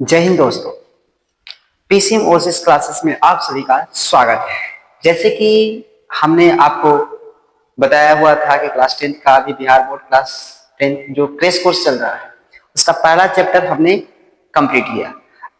जय हिंद दोस्तों। PCM Oasis classes में आप सभी का स्वागत है। जैसे कि हमने आपको बताया हुआ था कि क्लास 10 का अभी बिहार बोर्ड क्लास 10 जो क्रेश कोर्स चल रहा है उसका पहला चैप्टर हमने कंप्लीट किया।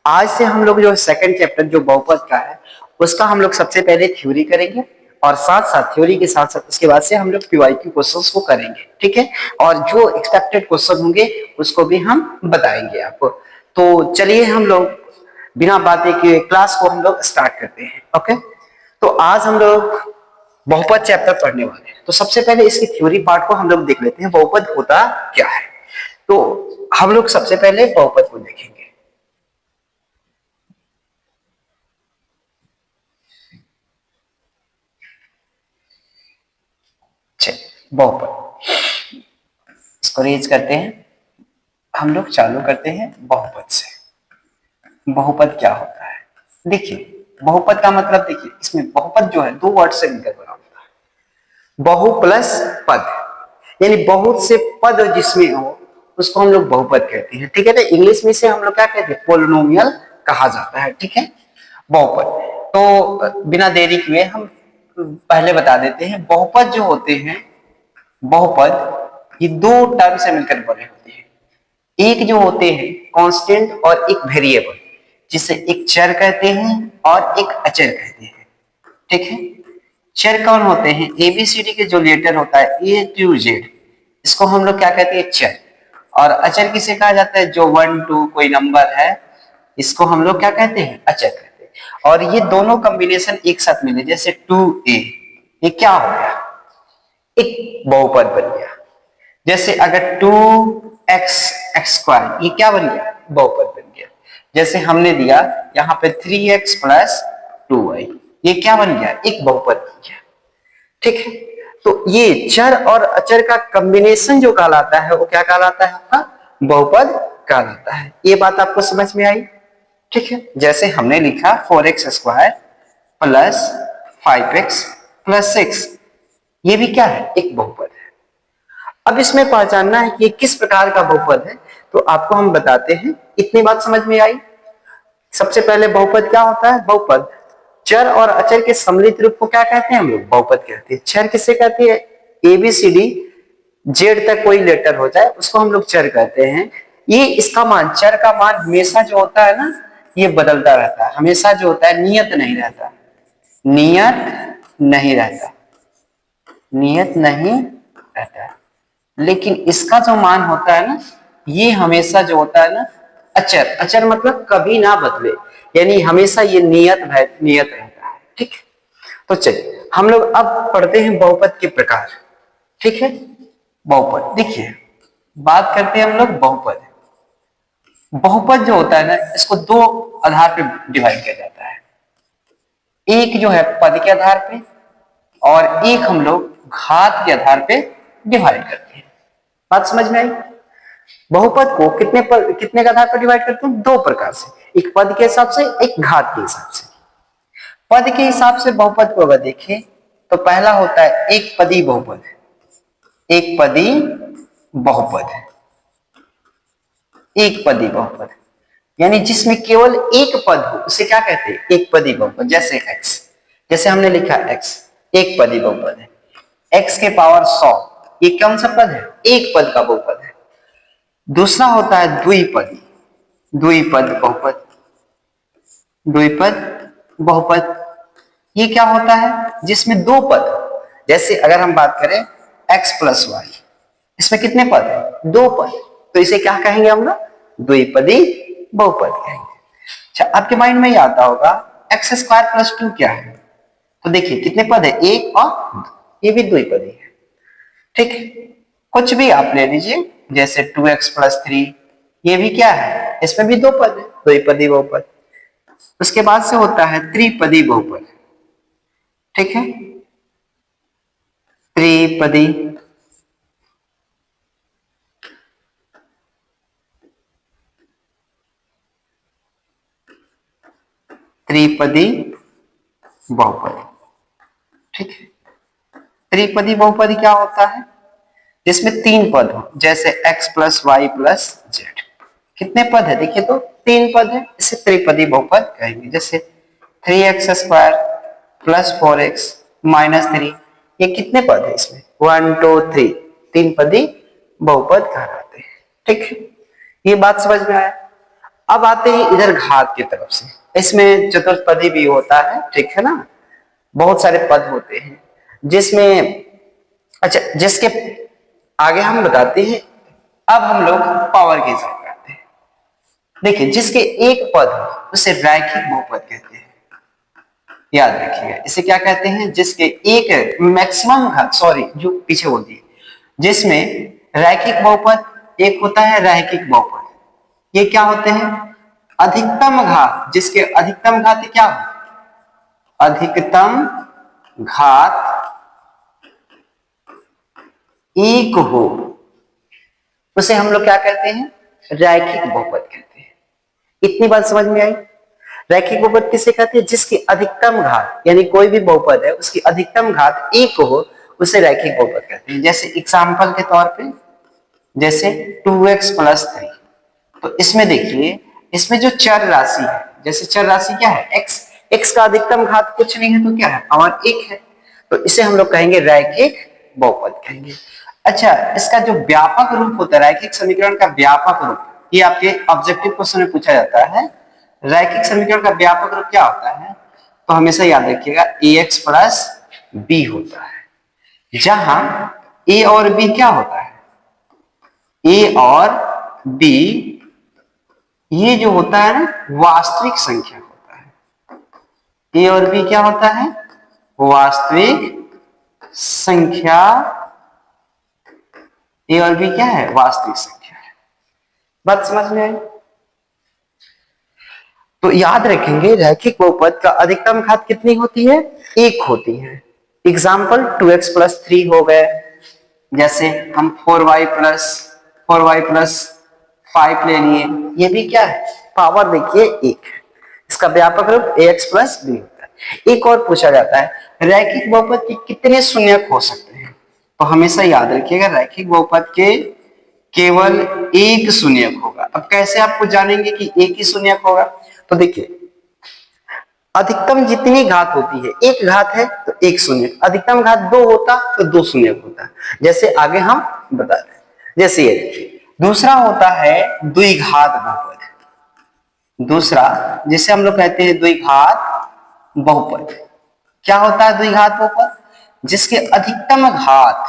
आज से हम लोग जो सेकंड चैप्टर जो बहुपद का है उसका हम लोग सबसे पहले थ्योरी करेंगे और साथ साथ थ्योरी के साथ साथ उसके बाद से हम लोग पीवाईक्यू क्वेश्चंस को करेंगे, ठीक है। और जो एक्सपेक्टेड क्वेश्चन होंगे उसको भी हम बताएंगे आपको। तो चलिए हम लोग बिना बातें किए क्लास को हम लोग स्टार्ट करते हैं। ओके, तो आज हम लोग बहुपद चैप्टर पढ़ने वाले हैं। तो सबसे पहले इसकी थ्योरी पार्ट को हम लोग देख लेते हैं, बहुपद होता क्या है। तो हम लोग सबसे पहले बहुपद को देखेंगे। चलिए बहुपद इसको रेज करते हैं, हम लोग चालू करते हैं बहुपद से। बहुपद क्या होता है? देखिए बहुपद का मतलब, देखिए इसमें बहुपद जो है दो वर्ड से मिलकर बना होता है। बहु प्लस पद, यानी बहुत से पद जिसमें हो उसको हम लोग बहुपद कहते हैं, ठीक है। तो इंग्लिश में से हम लोग क्या कहते हैं? पोलिनोमियल कहा जाता है, ठीक है। बहुपद तो बिना देरी किए हम पहले बता देते हैं। बहुपद जो होते हैं, बहुपद ये दो टर्म से मिलकर बने होते हैं। एक जो होते हैं कांस्टेंट और एक वेरिएबल, जिसे एक चर कहते हैं और एक अचर कहते हैं, ठीक है। चर कौन होते हैं? एबीसीडी के जो लेटर होता है ए टू जेड, इसको हम लोग क्या कहते हैं? चर। और अचर किसे कहा जाता है? जो 1 2 कोई नंबर है इसको हम लोग क्या कहते हैं? अचर कहते हैं। और ये दोनों कॉम्बिनेशन एक साथ मिले, जैसे 2a, ये क्या हो गया? एक बहुपद बन गया। जैसे अगर 2x एक्स स्क्वायर, ये क्या बन गया? बहुपद बन गया। जैसे हमने दिया यहाँ पे 3x प्लस 2y, ये क्या बन गया? एक बहुपद बन गया, ठीक है। तो ये चर और अचर का कॉम्बिनेशन जो कहलाता है वो क्या कहलाता है? आपका बहुपद कहलाता है। ये बात आपको समझ में आई, ठीक है। जैसे हमने लिखा 4x square plus 5x plus 6, ये भी क्या है? एक बहुपद है। अब इसमें पहचानना है कि ये किस प्रकार का बहुपद है, तो आपको हम बताते हैं। इतनी बात समझ में आई? सबसे पहले बहुपद क्या होता है? बहुपद चर और अचर के सम्मिलित रूप को क्या कहते हैं? हम लोग बहुपद कहते हैं। चर किसे कहते हैं? एबीसीडी जेड तक कोई लेटर हो जाए उसको हम लोग चर कहते हैं। ये इसका मान, चर का मान हमेशा जो होता है ना, ये बदलता रहता है। हमेशा जो होता है नियत नहीं रहता, नियत नहीं रहता, नियत नहीं रहता। लेकिन इसका जो मान होता है ना, ये हमेशा जो होता है ना, अचर। अचर मतलब कभी ना बदले, यानी हमेशा ये नियत रहता है, ठीक है। तो चलिए हम लोग अब पढ़ते हैं बहुपद के प्रकार, ठीक है। बहुपद देखिए, बात करते हैं हम लोग बहुपद। बहुपद जो होता है ना, इसको दो आधार पे डिवाइड किया जाता है। एक जो है पद के आधार पे और एक हम लोग घात के आधार पे डिवाइड करते हैं। बात समझ में आई? बहुपद को कितने के आधार पर डिवाइड करते हैं? दो प्रकार से, एक पद के हिसाब से, एक घात के हिसाब से। पद के हिसाब से बहुपद को अगर देखें तो पहला होता है एक पदी बहुपद। एक पदी बहुपद, एक पदी बहुपद यानी जिसमें केवल एक पद हो उसे क्या कहते हैं? एक पदी बहुपद। जैसे x, जैसे हमने लिखा x, एक पदी बहुपद है। x के पावर 100, ये कौन सा पद है? एक पद का बहुपद है। दूसरा होता है द्विपदी, द्विपद बहुपद, द्विपद बहुपद। ये क्या होता है? जिसमें दो पद, जैसे अगर हम बात करें x प्लस वाई, इसमें कितने पद है? दो पद, तो इसे क्या कहेंगे हम लोग? द्विपदी बहुपद कहेंगे। अच्छा, आपके माइंड में ये आता होगा एक्स स्क्वायर प्लस 2 क्या है? तो देखिए कितने पद है? एक और दो, ये भी द्विपदी है, ठीक है। कुछ भी आप ले लीजिए, जैसे 2x प्लस 3, ये भी क्या है? इसमें भी दो पद है, द्विपदी बहुपद। उसके बाद से होता है त्रिपदी बहुपद, ठीक है। त्रिपदी, त्रिपदी बहुपद, ठीक है। त्रिपदी बहुपद क्या होता है? जिसमें तीन पद हो, जैसे x plus Y plus Z, कितने पद है देखिए, तो 3 पद है, इसे त्रिपदी बहुपद कहेंगे। जैसे 3x square plus 4x minus 3, ये कितने पद है इसमें, 1 2 3, 3 पदी बहुपद कहलाते हैं। ठीक है, ये बात समझ में आया। अब आते हैं इधर घात की तरफ से, इसमें चतुष्पदी भी होता है, ठीक है ना, बहुत सारे पद होते हैं जिसमें, अच्छा जिसके आगे हम बताते हैं। अब हम लोग पावर के हिसाब करते हैं। देखिए, जिसके एक पद हो उसे रैखिक बहुपद कहते हैं, याद रखिएगा। इसे क्या कहते हैं, जिसके एक मैक्सिमम घात, सॉरी जो पीछे बोल दिए, जिसमें रैखिक बहुपद एक होता है, रैखिक बहुपद ये क्या होते हैं, अधिकतम घात, जिसके अधिकतम घात क्या हो, अधिकतम घात एक हो, उसे हम लोग क्या कहते हैं, रैखिक बहुपद कहते हैं। इतनी बात समझ में आई। रैखिक बहुपद किसे कहते हैं, जिसकी अधिकतम घात, यानी कोई भी बहुपद है उसकी अधिकतम घात एक हो, उसे रैखिक बहुपद कहते हैं। जैसे एग्जांपल के तौर पे, जैसे 2x प्लस 3, तो इसमें देखिए, इसमें जो चर राशि है, जैसे चर राशि क्या है, x, x का अधिकतम घात कुछ नहीं है तो क्या है, पावर 1 है, तो इसे हम लोग कहेंगे रैखिक बहुपद कहेंगे। अच्छा, इसका जो व्यापक रूप होता है, रैखिक समीकरण का व्यापक रूप, ये आपके ऑब्जेक्टिव क्वेश्चन में पूछा जाता है। रैखिक समीकरण का व्यापक रूप क्या होता है, तो हमेशा याद रखिएगा ax प्लस b होता है, जहां a और b क्या होता है, a और b ये जो होता है ना, वास्तविक संख्या होता है। a और b क्या होता है, वास्तविक संख्या। a और b क्या है, वास्तविक संख्या है। बात समझ में आई। तो याद रखेंगे, रैखिक बहुपद का अधिकतम घात कितनी होती है, 1 होती है। एग्जाम्पल 2x प्लस 3 हो गए, जैसे हम 4y प्लस 5 ले लिए, ये भी क्या है, पावर देखिए 1 है। इसका व्यापक रूप ax प्लस b होता है। एक और पूछा जाता है, रैखिक बहुपद के कितने शून्यक हो सकते हैं, तो हमेशा याद रखिएगा रैखिक बहुपद के केवल एक शून्यक होगा। अब कैसे आपको जानेंगे कि एक ही शून्यक होगा, तो देखिए, अधिकतम जितनी घात होती है, एक घात है तो एक शून्यक, अधिकतम घात 2 होता तो 2 शून्यक होता, जैसे आगे हम बता रहे हैं। जैसे ये देखिए, दूसरा होता है द्विघात बहुपद। दूसरा जिसे हम लोग कहते हैं द्विघात बहुपद। क्या होता है द्विघात बहुपद, जिसके अधिकतम घात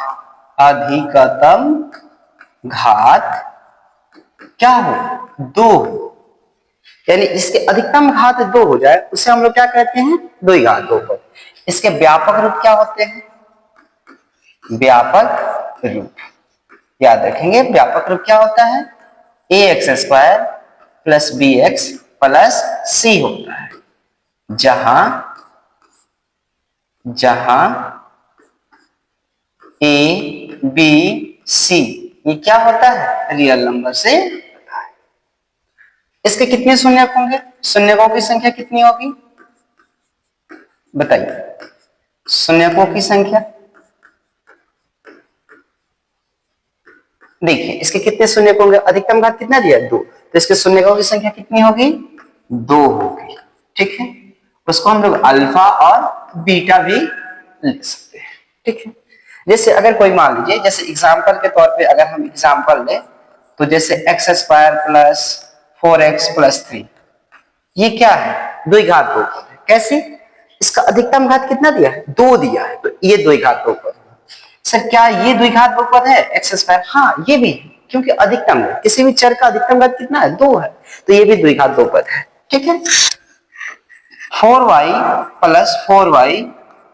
क्या हो, 2 हो, यानी इसके अधिकतम घात 2 हो जाए, उसे हम लोग क्या कहते हैं, द्विघात बहुपद। इसके व्यापक रूप क्या होते हैं, व्यापक रूप याद रखेंगे, व्यापक रूप क्या होता है, ax square plus bx plus c होता है, जहां a b c ये क्या होता है, रियल नंबर से होता है। इसके कितने शून्यक होंगे, शून्यकों की संख्या कितनी होगी, बताइए, शून्यकों की संख्या देखिए, इसके कितने शून्यक होंगे, अधिकतम घात कितना दिया, 2, तो इसके शून्यकों की संख्या कितनी होगी, 2 होगी। ठीक है, उसको हम लोग अल्फा और बीटा भी लिख सकते हैं। ठीक है, जैसे अगर कोई मान लीजिए, जैसे एग्जांपल के तौर पे अगर हम एग्जांपल लें, तो जैसे x square plus 4x plus 3, ये क्या है, द्विघात बहुपद है। कैसे, इसका अधिकतम घात कितना दिया है, 2 दिया है, तो ये द्विघात बहुपद है। सर क्या ये द्विघात बहुपद है x स्क्वायर, हाँ ये भी, क्योंकि अधिकतम है, किसी भी चर का अधिकतम घात कितना है, 2 है, तो ये भी द्विघात बहुपद है। ठीक है, 4y प्लस 4y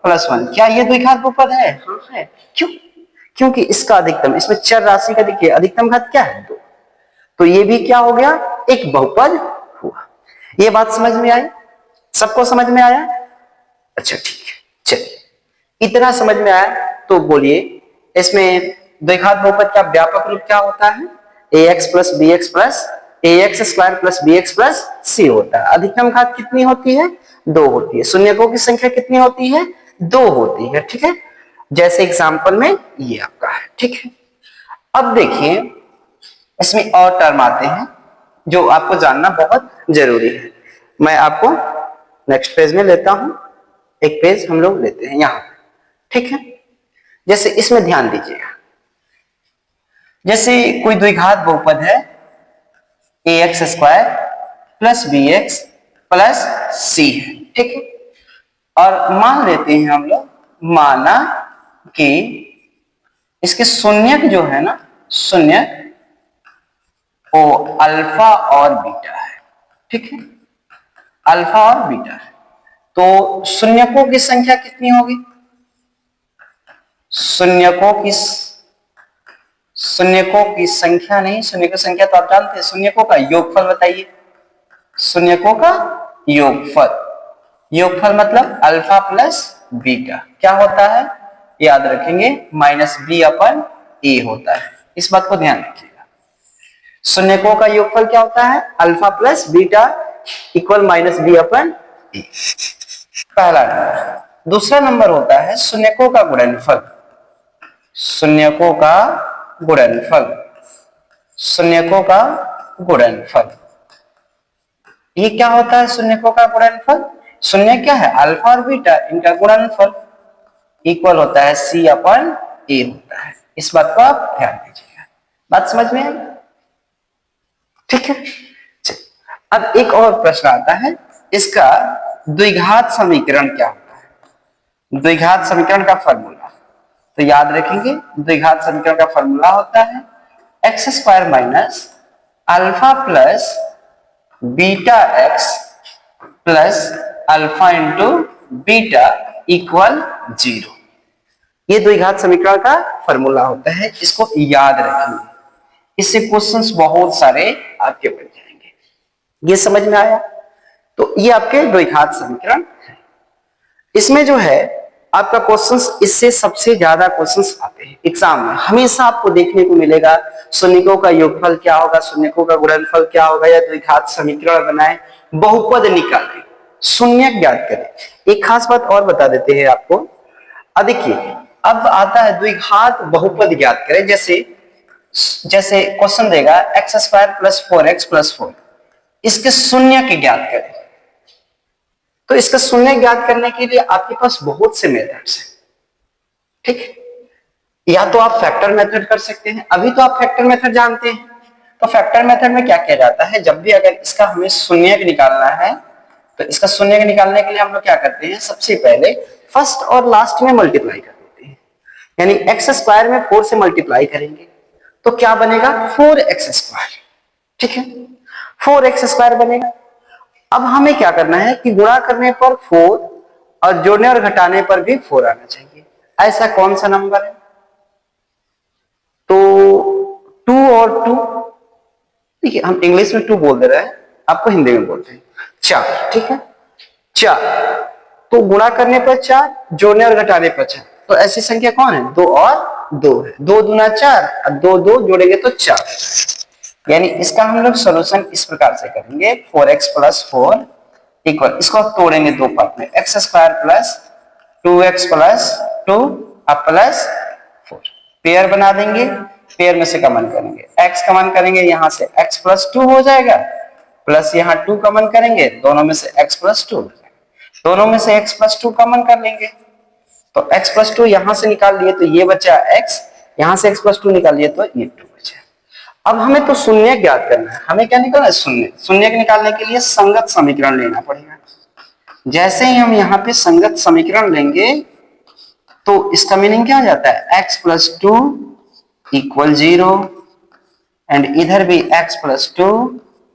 प्लस 1, क्या ये द्विघात बहुपद है, हाँ है। क्यों, क्योंकि इसका अधिकतम, इसमें चर राशि का देखिए अधिकतम घात क्या है, 2, तो ये भी क्या हो गया, एक बहुपद हुआ। ये बात समझ में आई, सबको समझ में आया। अच्छा ठीक है, चलिए इतना समझ में आया तो बोलिए, इसमें द्विघात बहुपद का व्यापक रूप क्या होता है, ax plus bx plus ax square plus bx plus c होता है। अधिकतम घात कितनी होती है, 2 होती है। शून्यकों की संख्या कितनी होती है, 2 होती है। ठीक है, जैसे एग्जांपल में ये आपका है। ठीक है, अब देखिए इसमें और टर्म आते हैं, जो आपको जानना बहुत जरूरी है। मैं आपको नेक्स्ट पेज में लेता हूं, एक पेज हम लोग लेते हैं यहां, ठीक है। जैसे इसमें ध्यान दीजिएगा, जैसे कोई द्विघात बहुपद है A x square plus B x plus C है, ठीक है। और मान लेते हैं हम लोग, माना कि इसके शून्यक जो है ना, शून्यक वो अल्फा और बीटा है, ठीक है, अल्फा और बीटा है। तो शून्यकों की संख्या कितनी होगी? शून्यकों की संख्या नहीं, शून्य की संख्या तो आप जानते हैं, शून्यकों का योगफल बताइए। शून्यकों का योगफल, योगफल मतलब अल्फा प्लस बीटा क्या होता है, याद रखेंगे, माइनस बी अपन ए होता है। इस बात को ध्यान रखिएगा। शून्यकों का योगफल क्या होता है? Alpha plus beta equal minus B upon A, पहला नंबर। दूसरा नंबर होता है शून्यकों का गुणनफल। शून्यकों का गुणनफल, शून्यकों का गुणनफल, ये क्या होता है? शून्यकों का गुणनफल, शून्य क्या है? अल्फा और बीटा, इनका गुणनफल इक्वल होता है सी अपन ए होता है। इस बात को आप ध्यान दीजिएगा। बात समझ में आई? ठीक है। अब एक और प्रश्न आता है, इसका द्विघात समीकरण क्या होता है? द्विघात समीकरण का फॉर्मूला तो याद रखेंगे, द्विघात समीकरण का फॉर्मूला होता है x square minus alpha plus beta x plus alpha into beta equal 0। ये द्विघात समीकरण का फॉर्मूला होता है, इसको याद रखेंगे, इससे क्वेश्चंस बहुत सारे आपके बन जाएंगे। ये समझ में आया? तो ये आपके द्विघात समीकरण है। इसमें जो है आपका क्वेश्चंस, इससे सबसे ज्यादा क्वेश्चंस आते हैं एग्जाम में, हमेशा आपको देखने को मिलेगा शून्यकों का योगफल क्या होगा, शून्यकों का गुणनफल क्या होगा, या द्विघात समीकरण बनाए, बहुपद निकालें, शून्य ज्ञात करें। एक खास बात और बता देते हैं आपको, देखिए अब आता है द्विघात बहुपद ज्ञात करें। जैसे क्वेश्चन देगा x square plus 4x plus 4, इसके शून्य के ज्ञात करें। तो इसका शून्य ज्ञात करने के लिए आपके पास बहुत से मेथड्स हैं, ठीक है। या तो आप फैक्टर मेथड कर सकते हैं, अभी तो आप फैक्टर मेथड जानते हैं। तो फैक्टर मेथड में क्या किया जाता है, जब भी अगर इसका हमें शून्य निकालना है, तो इसका शून्य निकालने के लिए हम लोग क्या करते हैं, सबसे पहले फर्स्ट और लास्ट में मल्टीप्लाई कर देते हैं। यानी एक्स स्क्वायर में 4 से मल्टीप्लाई करेंगे तो क्या बनेगा, 4x स्क्वायर, ठीक है, 4x स्क्वायर बनेगा। अब हमें क्या करना है कि गुणा करने पर 4 और जोड़ने और घटाने पर भी 4 आना चाहिए। ऐसा कौन सा नंबर है? तो 2 और 2, देखिए हम इंग्लिश में 2 बोल दे रहे हैं, आपको हिंदी में बोलते हैं 4, ठीक है, 4। तो गुणा करने पर 4, जोड़ने और घटाने पर 4, तो ऐसी संख्या कौन है? 2 और 2 है। 2 दूना 4 और 2 2 जोड़ेंगे तो 4। यानी इसका हम लोग सोल्यूशन इस प्रकार से करेंगे, 4x प्लस 4 इक्वल, इसको तोड़ेंगे दो पार्ट में, x square plus 2x plus 2 अब प्लस 4, पेयर बना देंगे, पेयर में से कॉमन करेंगे, x कॉमन करेंगे, यहां से x प्लस 2 हो जाएगा, प्लस यहाँ 2 कॉमन करेंगे, दोनों में से x प्लस 2 हो जाएगा, दोनों में से x प्लस 2 कॉमन कर लेंगे, तो x प्लस 2 यहां से निकाल लिए तो ये बचा x, यहां से x प्लस 2 निकाल लिए तो ये 2 बचा। अब हमें तो शून्य ज्ञात करना है, हमें क्या निकालना है? शून्य। शून्य निकालने के लिए संगत समीकरण लेना पड़ेगा। जैसे ही हम यहाँ पे संगत समीकरण लेंगे तो इसका मीनिंग क्या हो जाता है, x प्लस 2 इक्वल 0 एंड इधर भी x प्लस 2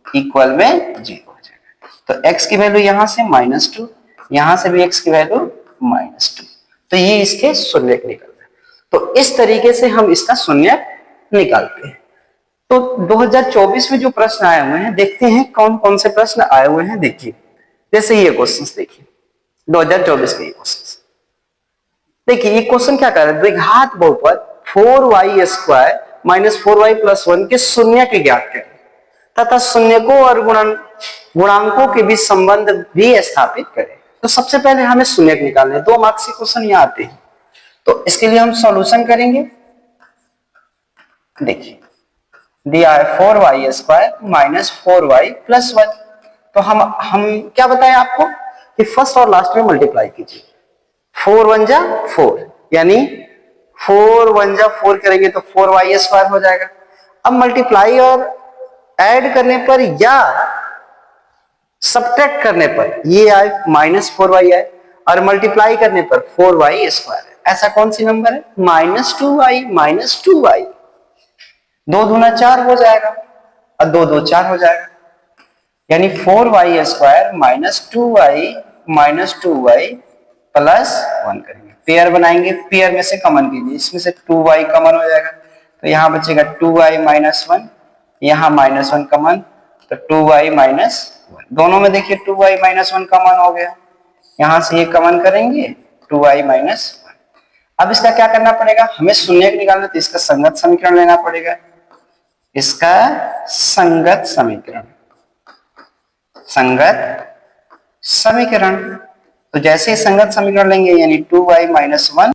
इक्वल में 0 हो जाएगा। तो x की वैल्यू यहां से -2, यहां से भी x की वैल्यू -2, तो ये इसके शून्य निकलता है। तो इस तरीके से हम इसका शून्य निकालते हैं। तो 2024 में जो प्रश्न आए हुए हैं, देखते हैं कौन कौन से प्रश्न आए हुए हैं। देखिए जैसे ये क्वेश्चंस, देखिए 2024 के ये क्वेश्चंस, देखिए ये क्वेश्चन क्या कर रहा है, द्विघात बहुपद 4y square minus 4y plus 1 के शून्य के ज्ञात करें तथा शून्यकों और गुणांकों के बीच संबंध भी स्थापित करें। तो सबसे पहले हमें शून्य निकालने, 2 मार्क्स के क्वेश्चन यहाँ आते हैं, तो इसके लिए हम सॉल्यूशन करेंगे। देखिए दिया है 4y² माइनस 4y प्लस 1। तो हम क्या बताएं आपको कि फर्स्ट और लास्ट में मल्टीप्लाई कीजिए। 4 1 जा 4, यानी 4 1 जा 4 करेंगे तो 4y² हो जाएगा। अब मल्टीप्लाई और ऐड करने पर या सब्ट्रैक्ट करने पर ये आए -4y आए, और मल्टीप्लाई करने पर 4y²। ऐसा कौन सी नंबर है? -2y। 2 दूना 4 हो जाएगा और 2 2 4 हो जाएगा, यानी 4y² -2y प्लस 1 करेंगे। पेयर बनाएंगे, पेयर में से कमन कीजिए, इसमें से 2y कमन हो जाएगा तो यहाँ बचेगा 2y -1, यहाँ -1 कमन तो 2y -1। दोनों में देखिए 2y -1 कमन हो गया, यहां से ये कमन करेंगे 2y -1। अब इसका क्या करना पड़ेगा? हमें शून्य निकालना, तो इसका संगत समीकरण लेना पड़ेगा। इसका संगत समीकरण तो जैसे ही संगत समीकरण लेंगे यानी 2y -1